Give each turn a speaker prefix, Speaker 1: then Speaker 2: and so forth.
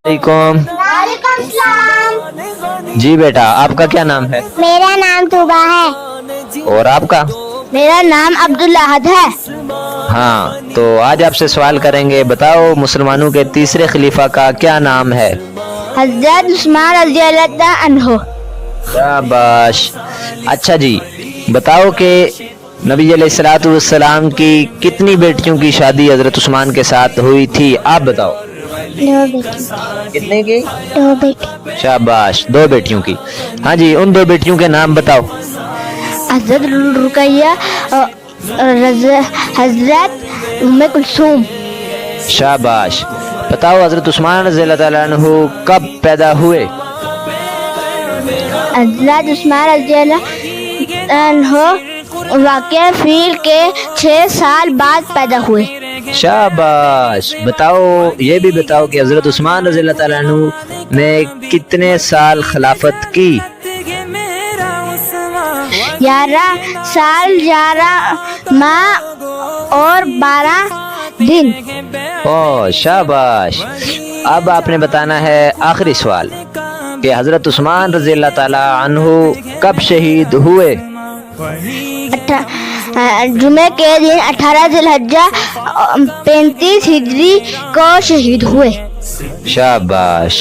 Speaker 1: वालेकुम।
Speaker 2: वालेकुम सलाम।
Speaker 1: जी बेटा, आपका क्या नाम है?
Speaker 2: मेरा नाम तूबा है।
Speaker 1: और आपका?
Speaker 2: मेरा नाम अब्दुल अहद है।
Speaker 1: हाँ, तो आज आपसे सवाल करेंगे, बताओ मुसलमानों के तीसरे खलीफा का क्या नाम है?
Speaker 2: हज़रत उस्मान रज़ियल्लाहु अन्हु।
Speaker 1: शाबाश। अच्छा जी, बताओ कि नबी अलैहिस्सलातु वस्सलाम की कितनी बेटियों की शादी हजरत उस्मान के साथ हुई थी? आप बताओ।
Speaker 2: 2 बेटी।
Speaker 1: कितने की?
Speaker 2: 2 बेटी।
Speaker 1: शाबाश, 2 बेटियों की। हाँ जी, उन 2 बेटियों के नाम बताओ।
Speaker 2: हज़रत रुकैया और हज़रत उम्मे कुलसूम।
Speaker 1: शाबाश। बताओ हजरत उस्मान रज़ियल्लाहु ताला अन्हु कब पैदा हुए?
Speaker 2: हज़रत उस्मान रज़ियल्लाहु अन्हु वाक़या फील के 6 साल बाद पैदा हुए।
Speaker 1: शाबाश। बताओ, ये भी बताओ कि हजरत उस्मान रज़ियल्लाहु ताला अन्हु ने कितने साल खिलाफत की?
Speaker 2: 11 साल 11 माह और 12 दिन।
Speaker 1: ओ शाबाश। अब आपने बताना है आखिरी सवाल कि हजरत उस्मान रज़ियल्लाहु ताला अन्हु कब शहीद हुए?
Speaker 2: जुमे के दिन 18 ज़िलहज्जा 35 हिजरी को शहीद हुए।
Speaker 1: शाबाश।